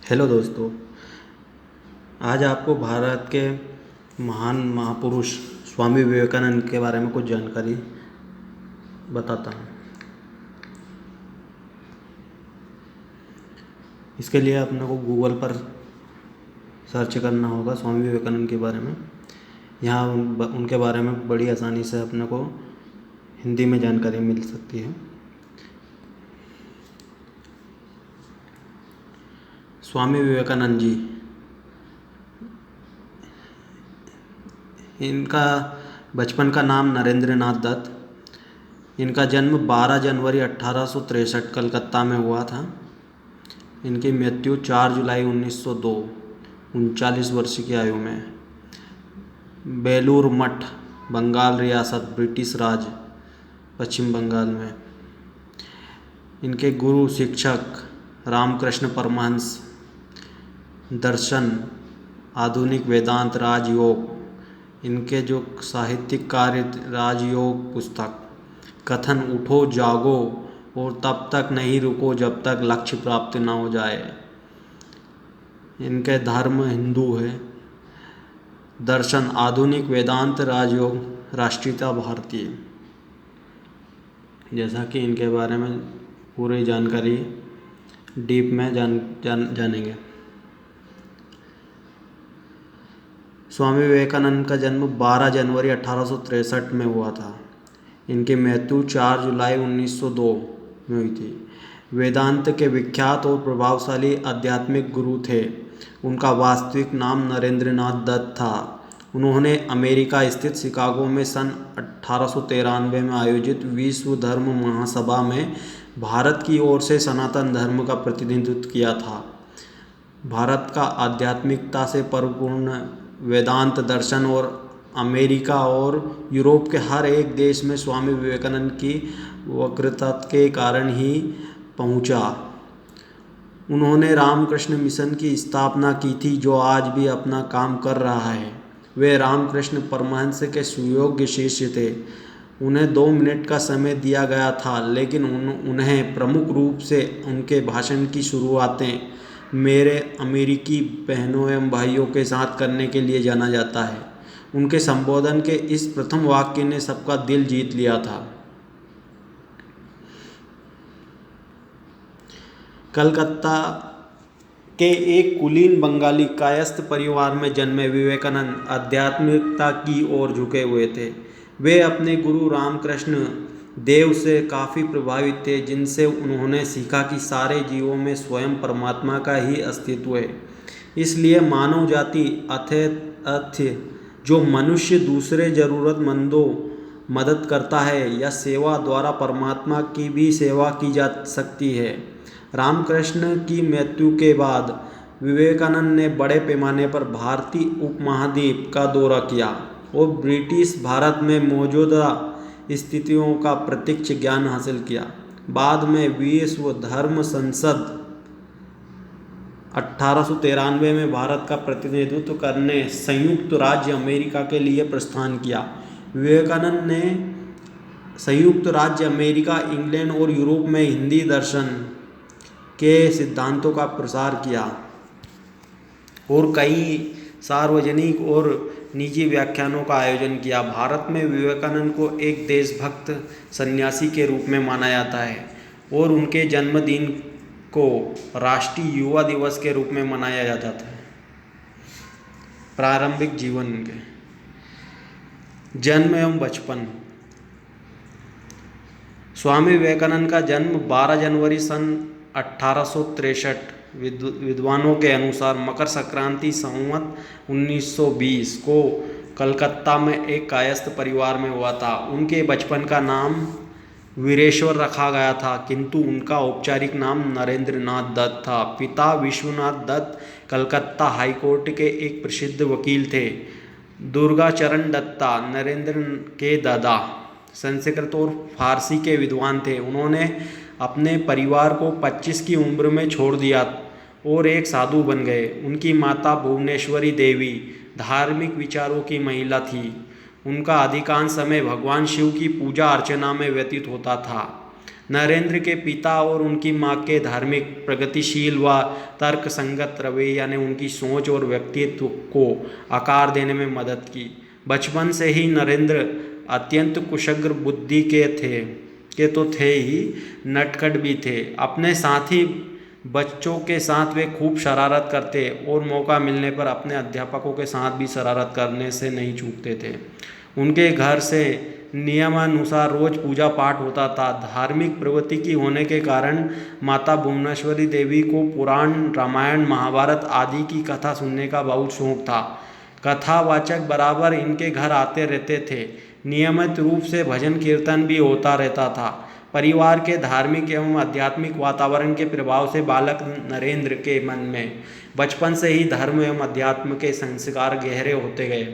Hello दोस्तों। आज आपको भारत के महान महापुरुष स्वामी विवेकानंद के बारे में कुछ जानकारी बताता हूँ। इसके लिए अपने को गूगल पर सर्च करना होगा स्वामी विवेकानंद के बारे में। यहाँ उनके बारे में बड़ी आसानी से अपने को हिंदी में जानकारी मिल सकती है। स्वामी विवेकानंद जी, इनका बचपन का नाम नरेंद्र नाथ दत्त। इनका जन्म 12 जनवरी 1863 कलकत्ता में हुआ था। इनकी मृत्यु 4 जुलाई 1902 39 वर्ष की आयु में बेलूर मठ, बंगाल रियासत, ब्रिटिश राज, पश्चिम बंगाल में। इनके गुरु शिक्षक रामकृष्ण परमहंस, दर्शन, आधुनिक वेदांत, राजयोग। इनके जो साहित्यिक कार्य, राजयोग पुस्तक, कथन, उठो जागो और तब तक नहीं रुको जब तक लक्ष्य प्राप्त ना हो जाए। इनके धर्म हिंदू है। दर्शन, आधुनिक वेदांत, राजयोग, राष्ट्रीयता भारतीय। जैसा कि इनके बारे में पूरी जानकारी डीप में जानेंगे। स्वामी विवेकानंद का जन्म 12 जनवरी 1863 में हुआ था। इनकी मृत्यु 4 जुलाई 1902 में हुई थी। वेदांत के विख्यात और प्रभावशाली आध्यात्मिक गुरु थे। उनका वास्तविक नाम नरेंद्र नाथ दत्त था। उन्होंने अमेरिका स्थित शिकागो में सन 1893 में आयोजित विश्व धर्म महासभा में भारत की ओर से सनातन धर्म का प्रतिनिधित्व किया था। भारत का आध्यात्मिकता से परिपूर्ण वेदांत दर्शन और अमेरिका और यूरोप के हर एक देश में स्वामी विवेकानंद की वक्रता के कारण ही पहुंचा। उन्होंने रामकृष्ण मिशन की स्थापना की थी, जो आज भी अपना काम कर रहा है। वे रामकृष्ण परमहंस के सुयोग्य शिष्य थे। उन्हें 2 मिनट का समय दिया गया था, लेकिन उन्हें प्रमुख रूप से उनके भाषण की शुरुआतें मेरे अमेरिकी बहनों एवं भाइयों के साथ करने के लिए जाना जाता है। उनके संबोधन के इस प्रथम वाक्य ने सबका दिल जीत लिया था। कलकत्ता के एक कुलीन बंगाली कायस्थ परिवार में जन्मे विवेकानंद आध्यात्मिकता की ओर झुके हुए थे। वे अपने गुरु रामकृष्ण देव से काफ़ी प्रभावित थे, जिनसे उन्होंने सीखा कि सारे जीवों में स्वयं परमात्मा का ही अस्तित्व है। इसलिए मानव जाति अथ्य जो मनुष्य दूसरे ज़रूरतमंदों मदद करता है या सेवा द्वारा परमात्मा की भी सेवा की जा सकती है। रामकृष्ण की मृत्यु के बाद विवेकानंद ने बड़े पैमाने पर भारतीय उपमहाद्वीप का दौरा किया और ब्रिटिश भारत में मौजूदा स्थितियों का प्रत्यक्ष ज्ञान हासिल किया। बाद में विश्व धर्म संसद 1893 में भारत का प्रतिनिधित्व करने संयुक्त राज्य अमेरिका के लिए प्रस्थान किया। विवेकानंद ने संयुक्त राज्य अमेरिका, इंग्लैंड और यूरोप में हिंदी दर्शन के सिद्धांतों का प्रसार किया और कई सार्वजनिक और निजी व्याख्यानों का आयोजन किया। भारत में विवेकानंद को एक देशभक्त सन्यासी के रूप में माना जाता है और उनके जन्मदिन को राष्ट्रीय युवा दिवस के रूप में मनाया जाता था। प्रारंभिक जीवन के जन्म एवं बचपन। स्वामी विवेकानंद का जन्म 12 जनवरी सन 1863 विद्वानों के अनुसार मकर संक्रांति संवत 1920 को कलकत्ता में एक कायस्थ परिवार में हुआ था। उनके बचपन का नाम वीरेश्वर रखा गया था, किंतु उनका औपचारिक नाम नरेंद्र नाथ दत्त था। पिता विश्वनाथ दत्त कलकत्ता हाईकोर्ट के एक प्रसिद्ध वकील थे। दुर्गाचरण दत्ता नरेंद्र के दादा संस्कृत और फारसी के विद्वान थे। उन्होंने अपने परिवार को 25 की उम्र में छोड़ दिया और एक साधु बन गए। उनकी माता भुवनेश्वरी देवी धार्मिक विचारों की महिला थी। उनका अधिकांश समय भगवान शिव की पूजा अर्चना में व्यतीत होता था। नरेंद्र के पिता और उनकी माँ के धार्मिक, प्रगतिशील व तर्कसंगत रवैया ने उनकी सोच और व्यक्तित्व को आकार देने में मदद की। बचपन से ही नरेंद्र अत्यंत कुशाग्र बुद्धि के तो थे ही, नटखट भी थे। अपने साथी बच्चों के साथ वे खूब शरारत करते और मौका मिलने पर अपने अध्यापकों के साथ भी शरारत करने से नहीं चूकते थे। उनके घर से नियमानुसार रोज पूजा पाठ होता था। धार्मिक प्रवृत्ति की होने के कारण माता भुवनेश्वरी देवी को पुराण, रामायण, महाभारत आदि की कथा सुनने का बहुत शौक था। कथावाचक बराबर इनके घर आते रहते थे। नियमित रूप से भजन कीर्तन भी होता रहता था। परिवार के धार्मिक एवं आध्यात्मिक वातावरण के प्रभाव से बालक नरेंद्र के मन में बचपन से ही धर्म एवं अध्यात्म के संस्कार गहरे होते गए।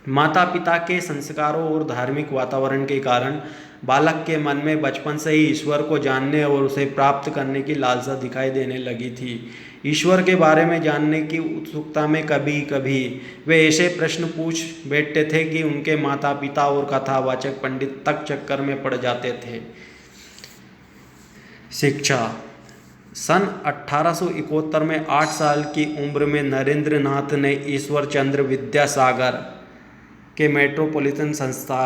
माता पिता के संस्कारों और धार्मिक वातावरण के कारण बालक के मन में बचपन से ही ईश्वर को जानने और उसे प्राप्त करने की लालसा दिखाई देने लगी थी। ईश्वर के बारे में जानने की उत्सुकता में कभी कभी वे ऐसे प्रश्न पूछ बैठते थे कि उनके माता पिता और कथावाचक पंडित तक चक्कर में पड़ जाते थे। शिक्षा। सन 1871 में 8 साल की उम्र में नरेंद्र नाथ ने ईश्वर चंद्र विद्यासागर के मेट्रोपॉलिटन संस्था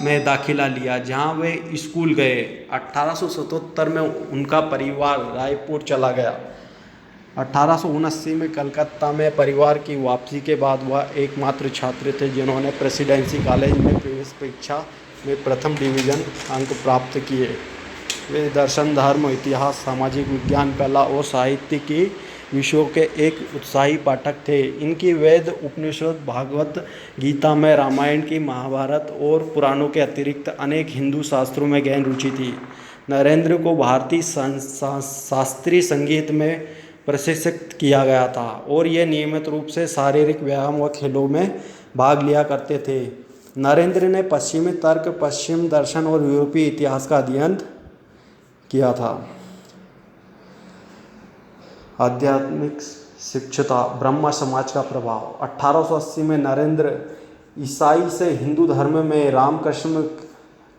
में दाखिला लिया, जहां वे स्कूल गए। 1877 में उनका परिवार रायपुर चला गया। 1879 में कलकत्ता में परिवार की वापसी के बाद वह एकमात्र छात्र थे जिन्होंने प्रेसिडेंसी कॉलेज में प्रवेश परीक्षा में प्रथम डिवीज़न अंक प्राप्त किए। वे दर्शन, धर्म, इतिहास, सामाजिक विज्ञान, कला और साहित्य की विषयों के एक उत्साही पाठक थे। इनकी वेद, उपनिषद, भागवत गीता में, रामायण की, महाभारत और पुराणों के अतिरिक्त अनेक हिंदू शास्त्रों में गहन रुचि थी। नरेंद्र को भारतीय शास्त्रीय संगीत में प्रशिक्षित किया गया था और ये नियमित रूप से शारीरिक व्यायाम व खेलों में भाग लिया करते थे। नरेंद्र ने पश्चिमी तर्क, पश्चिम दर्शन और यूरोपीय इतिहास का अध्ययन किया था। आध्यात्मिक शिक्षता, ब्रह्म समाज का प्रभाव। 1880 में नरेंद्र ईसाई से हिंदू धर्म में रामकृष्ण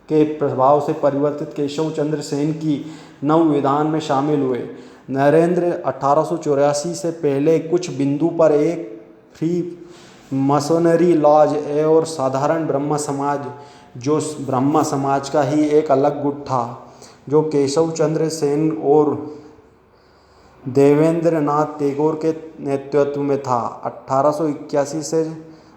के प्रभाव से परिवर्तित केशव चंद्र सेन की नव विधान में शामिल हुए। नरेंद्र 1884 से पहले कुछ बिंदु पर एक फ्री मसोनरी लॉज और साधारण ब्रह्म समाज, जो ब्रह्म समाज का ही एक अलग गुट था, जो केशव चंद्र सेन और देवेंद्र नाथ टैगोर के नेतृत्व में था। 1881 से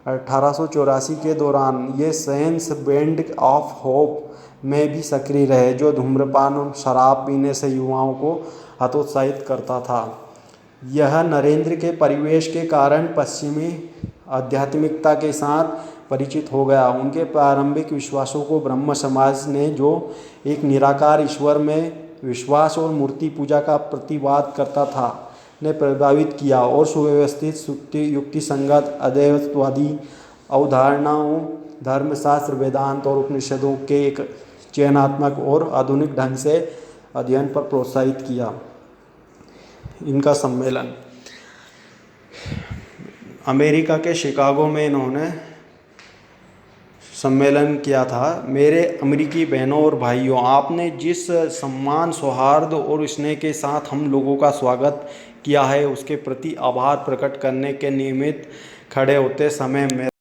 1884 के दौरान ये सेंस बैंड ऑफ होप में भी सक्रिय रहे, जो धूम्रपान और शराब पीने से युवाओं को हतोत्साहित करता था। यह नरेंद्र के परिवेश के कारण पश्चिमी आध्यात्मिकता के साथ परिचित हो गया। उनके प्रारंभिक विश्वासों को ब्रह्म समाज ने, जो एक निराकार ईश्वर में विश्वास और मूर्ति पूजा का प्रतिवाद करता था, ने प्रभावित किया और सुव्यवस्थित, युक्ति संगत, अद्वैतवादी अवधारणाओं, धर्मशास्त्र, वेदांत और उपनिषदों के एक चयनात्मक और आधुनिक ढंग से अध्ययन पर प्रोत्साहित किया। इनका सम्मेलन अमेरिका के शिकागो में इन्होंने सम्मेलन किया था। मेरे अमेरिकी बहनों और भाइयों, आपने जिस सम्मान, सौहार्द और स्नेह के साथ हम लोगों का स्वागत किया है, उसके प्रति आभार प्रकट करने के निमित्त खड़े होते समय